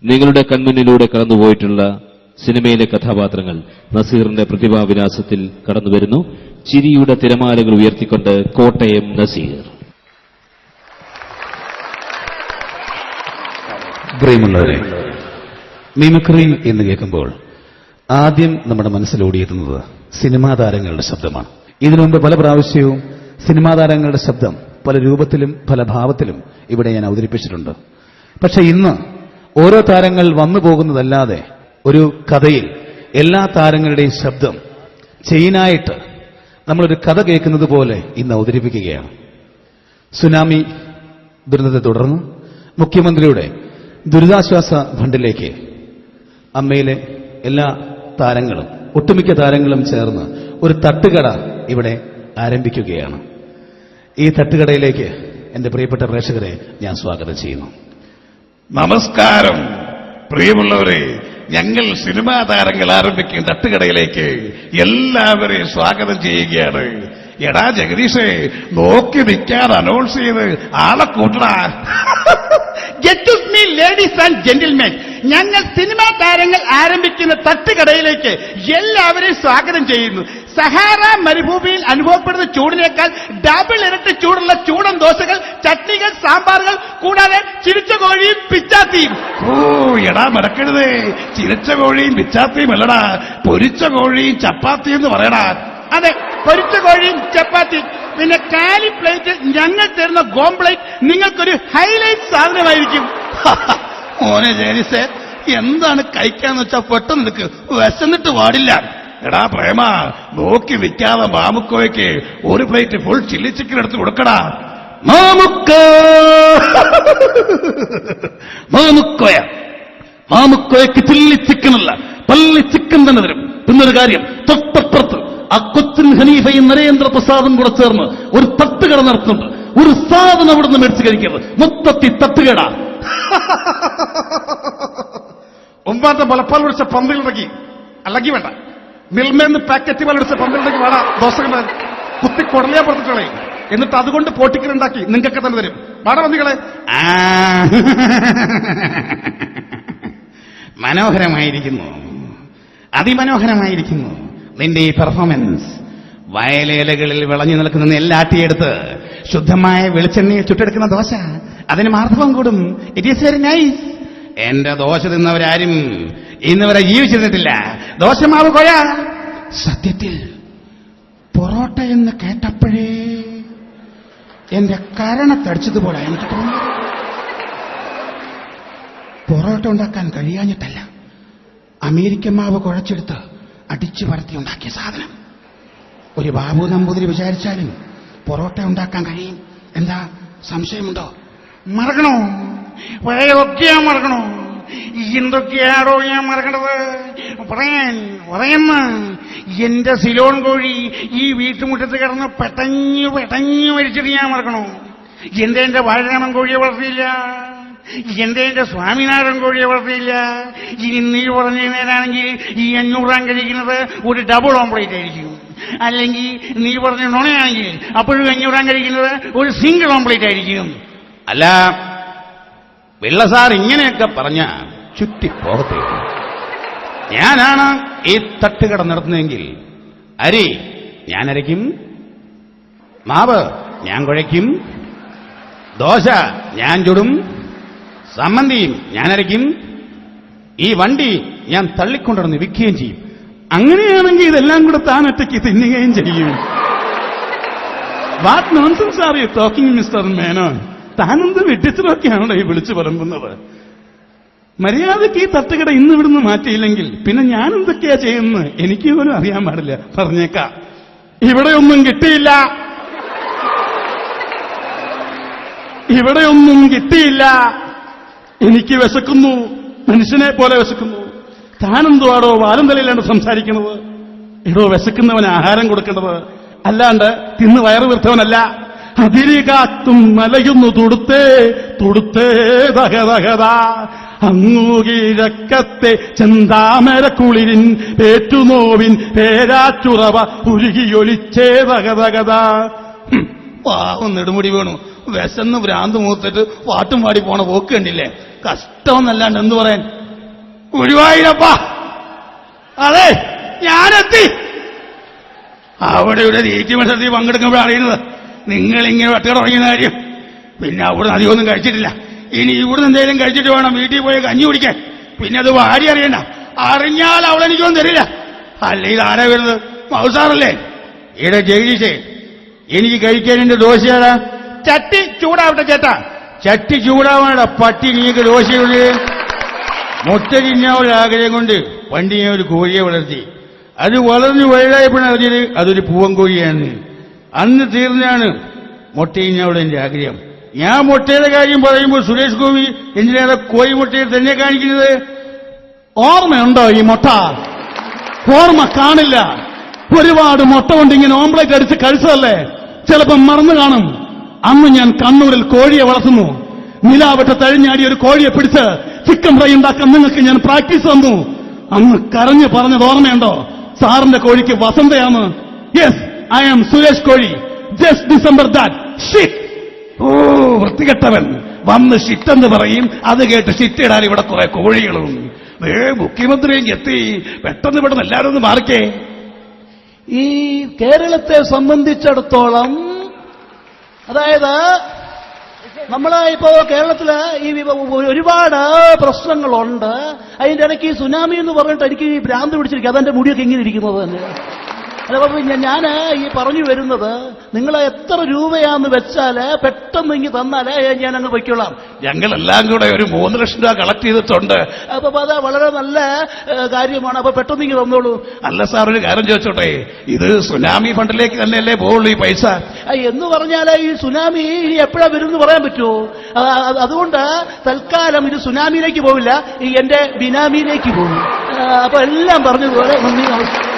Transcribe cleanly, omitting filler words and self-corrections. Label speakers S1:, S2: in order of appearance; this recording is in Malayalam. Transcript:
S1: നിങ്ങളുടെ കൺമുന്നിലൂടെ കടന്നുപോയിട്ടുള്ള സിനിമയിലെ കഥാപാത്രങ്ങൾ നസീറിന്റെ പ്രതിഭാവിലാസത്തിൽ കടന്നുവരുന്നു. ചിരിയുടെ തിരമാലകൾ ഉയർത്തിക്കൊണ്ട് കോട്ടയം നസീർ.
S2: പ്രിയമുള്ളവരെ, മിമിക്രി എന്ന് കേൾക്കുമ്പോൾ ആദ്യം നമ്മുടെ മനസ്സിലോടിയെത്തുന്നത് സിനിമാ താരങ്ങളുടെ ശബ്ദമാണ്. ഇതിനു മുമ്പ് പല പ്രാവശ്യവും സിനിമാ താരങ്ങളുടെ ശബ്ദം പല രൂപത്തിലും പല ഭാവത്തിലും ഇവിടെ ഞാൻ അവതരിപ്പിച്ചിട്ടുണ്ട്. പക്ഷെ ഇന്ന് ഓരോ താരങ്ങൾ വന്നു പോകുന്നതല്ലാതെ ഒരു കഥയിൽ എല്ലാ താരങ്ങളുടെയും ശബ്ദം ചെയിനായിട്ട് നമ്മളൊരു കഥ കേൾക്കുന്നത് പോലെ ഇന്ന് അവതരിപ്പിക്കുകയാണ്. സുനാമി ദുരന്തത്തെ തുടർന്ന് മുഖ്യമന്ത്രിയുടെ ദുരിതാശ്വാസ ഫണ്ടിലേക്ക് അമ്മയിലെ എല്ലാ താരങ്ങളും ഒട്ടുമിക്ക താരങ്ങളും ചേർന്ന് ഒരു തട്ടുകട ഇവിടെ ആരംഭിക്കുകയാണ്. ഈ തട്ടുകടയിലേക്ക് എന്റെ പ്രിയപ്പെട്ട പ്രേക്ഷകരെ ഞാൻ സ്വാഗതം ചെയ്യുന്നു.
S3: നമസ്കാരം പ്രിയമുള്ളവരെ, ഞങ്ങൾ സിനിമാ താരങ്ങൾ ആരംഭിക്കുന്ന തട്ടുകടയിലേക്ക് എല്ലാവരെയും സ്വാഗതം ചെയ്യുകയാണ്. എടാ ജഗദീഷേ, നോക്കി നിൽക്കാതെ അനൗൺസ് ചെയ്ത് ആളെ കൂട്ടടാ.
S4: Get me ladies and gentlemen, ഞങ്ങൾ സിനിമാ താരങ്ങൾ ആരംഭിക്കുന്ന തട്ടുകടയിലേക്ക് എല്ലാവരെയും സ്വാഗതം ചെയ്യുന്നു. സഹാറ മരുഭൂമിയിൽ അനുഭവപ്പെടുന്ന ചൂടിനേക്കാൾ ഡബിൾ ഇരട്ടി ചൂടുള്ള ചൂടൻ ദോശകൾ, ചട്നികൾ, സാമ്പാറുകൾ, കൂടാതെ ചിരിച്ച കോഴിയും പിച്ചാത്തിയും.
S3: ഓ എടാ മടക്കരുതേ, ചിരിച്ച കോഴിയും പിച്ചാത്തിയും അല്ലടാ, പൊരിച്ച കോഴിയും ചപ്പാത്തിയും എന്ന് പറയടാ.
S4: അതെ, പൊരിച്ച കോഴിയും ചപ്പാത്തിയും. പിന്നെ കാലി പ്ലേറ്റിൽ ഞങ്ങൾ തരുന്ന ഗോംപ്ലേറ്റ് നിങ്ങൾക്കൊരു ഹൈലൈറ്റ് സാധനമായിരിക്കും.
S3: മോനെ ജേനിസേ, എന്താണ് കഴിക്കാന്ന് വെച്ചാ പെട്ടെന്ന് നിൽക്ക്, വിശന്നിട്ട് പാടില്ല. എടാ പ്രേമ, നോക്കി നിൽക്കാതെ മാമുക്കോയ്ക്ക് ഒരു പ്ലേറ്റ് ഫുൾ ചില്ലി ചിക്കൻ എടുത്ത് കൊടുക്കടാ.
S2: മാമുക്കോയ്ക്ക് ചില്ലി ചിക്കനല്ല, പള്ളി ചിക്കൻ തന്നെ തരും. പിന്നൊരു കാര്യം, തൊട്ടപ്പുറത്ത് ആ കൊച്ചിൻ ഹനീഫയും നരേന്ദ്രപ്രസാദും കൂടെ ചേർന്ന് ഒരു തട്ടുകട നടത്തുന്നുണ്ട്. ഒരു സാധനം അവിടെ നിന്ന് മേടിച്ച് കഴിക്കരുത്, മൊത്തത്തിൽ തട്ടുകട.
S4: ഒമ്പാന്റെ മുലപ്പാൽ പിടിച്ച പന്തിലുണ്ടെങ്കിൽ അല്ലെങ്കിൽ വേണ്ട, മിൽമേന്ന് പാക്കറ്റ് പാൽ പിടിച്ച പന്തിലുണ്ടെങ്കിൽ വേണ്ട, ദോശകൾ കുത്തി കുടലിയാ പുറത്തിട്ടുള്ളേ. എന്നിട്ട് അതുകൊണ്ട് പോട്ടിക്കലുണ്ടാക്കി നിങ്ങൾക്കൊക്കെ തന്നെ തരും. വാട പന്നികളെ.
S2: മനോഹരമായിരിക്കുന്നു, അതിമനോഹരമായിരിക്കുന്നു നിന്റെ ഈ പെർഫോമൻസ്. വയലേലകളിൽ വിളഞ്ഞു നിൽക്കുന്ന നെല്ലാട്ടിയെടുത്ത് ശുദ്ധമായ വെളിച്ചെണ്ണയിൽ ചുട്ടെടുക്കുന്ന ദോശ, അതിന് മാർദ്ദവം കൂടും. It is very nice. എന്റെ ദോശ തിന്നവരാരും ഇന്നുവരെ ജീവിച്ചിരുന്നിട്ടില്ല. ദോശമാവ് കൊഴ. സത്യത്തിൽ പൊറോട്ട എന്ന് കേട്ടപ്പോഴേ എന്റെ കരണത്തടിച്ചതുപോലെ എനിക്ക് തോന്നി. പൊറോട്ട ഉണ്ടാക്കാൻ കഴിയാഞ്ഞിട്ടല്ല, അമേരിക്കൻ മാവ് കുഴച്ചെടുത്ത് അടിച്ചു പരത്തി ഉണ്ടാക്കിയ സാധനം. ഒരു ബാബു നമ്പൂതിരി വിചാരിച്ചാലും പൊറോട്ട ഉണ്ടാക്കാൻ കഴിയും. എന്താ സംശയമുണ്ടോ?
S4: മറക്കണോ? പഴയതൊക്കെയാ മറക്കണോ? എന്തൊക്കെയാണോ ഞാൻ മറക്കണത്? പറയുന്ന എന്റെ സിലോൺ കോഴി ഈ വീട്ടുമുറ്റത്ത് കിടന്ന് പെട്ടഞ്ഞു മരിച്ചിട്ട് ഞാൻ മറക്കണോ? എന്റെ വാഴരാമൻ കോഴിയെ വളർത്തിയില്ല, എന്റെ സ്വാമിനാഥൻ കോഴിയെ വളർത്തിയില്ല. ഇനി നീ പറഞ്ഞു നേരാണെങ്കിൽ ഈ 500 കഴിക്കുന്നത് ഒരു ഡബിൾ ഓംപ്ലേറ്റ് ആയിരിക്കും. അല്ലെങ്കിൽ നീ പറഞ്ഞ നുണയാണെങ്കിൽ അപ്പോഴും 500 കഴിക്കുന്നത് ഒരു സിംഗിൾ ഓംപ്ലേറ്റ് ആയിരിക്കും.
S2: അല്ല, വെള്ളസാർ ഇങ്ങനെയൊക്കെ പറഞ്ഞ ചുറ്റിപ്പോകത്തേ. ഞാനാണ് ഈ തട്ടുകട നടത്തുന്നതെങ്കിൽ അരി ഞാൻ അരയ്ക്കും, മാവ് ഞാൻ കുഴയ്ക്കും, ദോശ ഞാൻ ചുടും, സമ്മന്തിയും ഞാൻ അരയ്ക്കും, ഈ വണ്ടി ഞാൻ തള്ളിക്കൊണ്ടിരുന്ന് വിൽക്കുകയും ചെയ്യും. അങ്ങനെയാണെങ്കിൽ ഇതെല്ലാം കൂടെ താൻ ഒറ്റയ്ക്ക് തിന്നുകയും ചെയ്യും. What nonsense are you talking mister Menon? താനെന്ത് വെട്ടിച്ചിട്ടൊക്കെയാണോ ഈ വിളിച്ചു പറയുന്നത്? മര്യാദയ്ക്ക് ഈ തട്ടുകട ഇന്ന് ഇവിടുന്ന് മാറ്റിയില്ലെങ്കിൽ പിന്നെ ഞാൻ എന്തൊക്കെയാ ചെയ്യുന്നത് എനിക്ക് പോലും അറിയാൻ പാടില്ല. പറഞ്ഞേക്കാം, ഇവിടെയൊന്നും കിട്ടിയില്ല, ഇവിടെയൊന്നും കിട്ടിയില്ല. എനിക്ക് വിശക്കുന്നു, മനുഷ്യനെ പോലെ വിശക്കുന്നു. താനെന്തുവാടോ വാലും തലയിലാണ് സംസാരിക്കുന്നത്? എടോ, വിശക്കുന്നവന് ആഹാരം കൊടുക്കേണ്ടത്, അല്ലാണ്ട് തിന്ന് വയറ് വീർത്തവനല്ല. അതിരി കാത്തും മലയുന്നു തുടുത്തേ തുടുത്തേ ദഹദഹദ, അങ്ങു കിഴക്കത്തെ ചെന്താമരക്കുളിരിൻ പേറ്റുനോവിൻ പേരാറ്റുറവ ഉരുകിയൊലിച്ചേ ദഹദഹദ.
S3: പാവം നെടുമുടി വേണു വിശന്ന് ഭ്രാന്ത് മൂത്തിട്ട് പാട്ടും പാടി പോണ പോക്ക് കണ്ടില്ലേ? കഷ്ടമെന്നല്ലാണ്ട് എന്തു പറയാൻ. ഗുരുവായൂരപ്പ, അതെ ഞാനെത്തി. അവിടെ ഒരു തീറ്റി മത്സരത്തിൽ പങ്കെടുക്കുമ്പോഴാണ് അറിയുന്നത് നിങ്ങളിങ്ങനെ വെട്ട തുടങ്ങിയ കാര്യം. പിന്നെ അവിടെ അധികമൊന്നും കഴിച്ചിട്ടില്ല. ഇനി ഇവിടുന്ന് എന്തെങ്കിലും കഴിച്ചിട്ട് വേണം വീട്ടിൽ പോയി കഞ്ഞി കുടിക്കാൻ. പിന്നെ അത് ഭാര്യ അറിയണ്ട, അറിഞ്ഞാൽ അവളെനിക്കൊന്നും തരില്ല. അല്ല ഇത് ആരാ വരുന്നത്? മൗസാറല്ലേ? ഇവിടെ ജഗദീഷേ, എനിക്ക് കഴിക്കാൻ എന്റെ ദോശയാടാ. ചട്ടി ചൂടാവട്ടെ ചേട്ടാ. ചട്ടി ചൂടാവാനാ പട്ടി. നീക്ക് ദോശയുള്ളേ. മുട്ട തിന്നാവുള്ള ആഗ്രഹം കൊണ്ട് പണ്ട് ഞാൻ ഒരു കോഴിയെ വളർത്തി. അത് വളർന്ന് വലുതായപ്പോഴാണ് അറിഞ്ഞത് അതൊരു പൂവൻ കോഴിയാണ്. അന്ന് തീർന്നാണ് മുട്ട തിന്നാവുള്ള എന്റെ ആഗ്രഹം. ഞാൻ മുട്ടയുടെ കാര്യം പറയുമ്പോൾ സുരേഷ് ഗോപി എന്തിനാണ് കോഴി മുട്ടയിൽ തന്നെ കാണിക്കുന്നത്?
S5: ഓർമ്മയുണ്ടോ ഈ മുട്ട? ഓർമ്മ കാണില്ല. ഒരുപാട് മുട്ട കൊണ്ട് ഇങ്ങനെ ഓംപ്ലേറ്റ് അടിച്ച് കഴിച്ചതല്ലേ? ചിലപ്പം മറന്നു കാണും. അന്ന് ഞാൻ കണ്ണൂരിൽ കോഴിയെ വളർത്തുന്നു. നിലാവട്ട തഴിഞ്ഞാടി ഒരു കോഴിയെ പിടിച്ച് ചിക്കൻ ഫ്രൈ ഉണ്ടാക്കാൻ നിങ്ങൾക്ക് ഞാൻ പ്രാക്ടീസ് തന്നു. അന്ന് കരഞ്ഞു പറഞ്ഞത് ഓർമ്മയുണ്ടോ? സാറിന്റെ കോഴിക്ക് വസന്തയാണ്. Yes, I am Suresh Kozhi. Just December that shit.
S3: ഓ വൃത്തികെട്ടവൻ വന്ന് ഷിറ്റെന്ന് പറയും. അത് കേട്ട് ഷിറ്റിടാൻ ഇവിടെ കുറെ കോഴികളും. മുഖ്യമന്ത്രിയും എത്തി. പെട്ടെന്ന് എല്ലാവരും ഒന്ന് മാറിക്കേ.
S5: ഈ കേരളത്തെ സംബന്ധിച്ചിടത്തോളം, അതായത് നമ്മളെ ഇപ്പോ കേരളത്തില് ഈ ഒരുപാട് പ്രശ്നങ്ങളുണ്ട്. അതിന്റെ ഇടയ്ക്ക് ഈ സുനാമി എന്ന് പറഞ്ഞിട്ട് എനിക്ക് ഈ ഭ്രാന്ത് പിടിച്ചിരിക്കും. അതെന്റെ മുടിയൊക്കെ ഇങ്ങനെ ഇരിക്കുന്നത് തന്നെ. ഞാൻ ഈ പറഞ്ഞു വരുന്നത്, നിങ്ങൾ എത്ര രൂപയാന്ന് വെച്ചാല് പെട്ടെന്ന് ഇങ്ങ് തന്നാലേ ഞാൻ അങ്ങ് വയ്ക്കൊള്ളാം.
S3: ഞങ്ങളെല്ലാം കൂടെ ഒരു 3 ലക്ഷം രൂപ കളക്ട് ചെയ്തിട്ടുണ്ട്.
S5: അപ്പൊ അത് വളരെ നല്ല കാര്യമാണ്. അപ്പൊ പെട്ടെന്ന് ഇങ്ങ് തന്നോളൂ.
S3: അല്ല സാർ, ഒരു കാര്യം ചോദിച്ചോട്ടെ, ഇത് സുനാമി ഫണ്ടിലേക്ക് തന്നെയല്ലേ പോകുള്ളൂ ഈ പൈസ?
S5: എന്ന് പറഞ്ഞാല് ഈ സുനാമി ഇനി എപ്പോഴാ വരുമെന്ന് പറയാൻ പറ്റുമോ? അതുകൊണ്ട് തൽക്കാലം ഇത് സുനാമിയിലേക്ക് പോവില്ല, ഈ എന്റെ ബിനാമിയിലേക്ക് പോകും. അപ്പൊ എല്ലാം പറഞ്ഞതുപോലെ നന്ദി, നമസ്കാരം.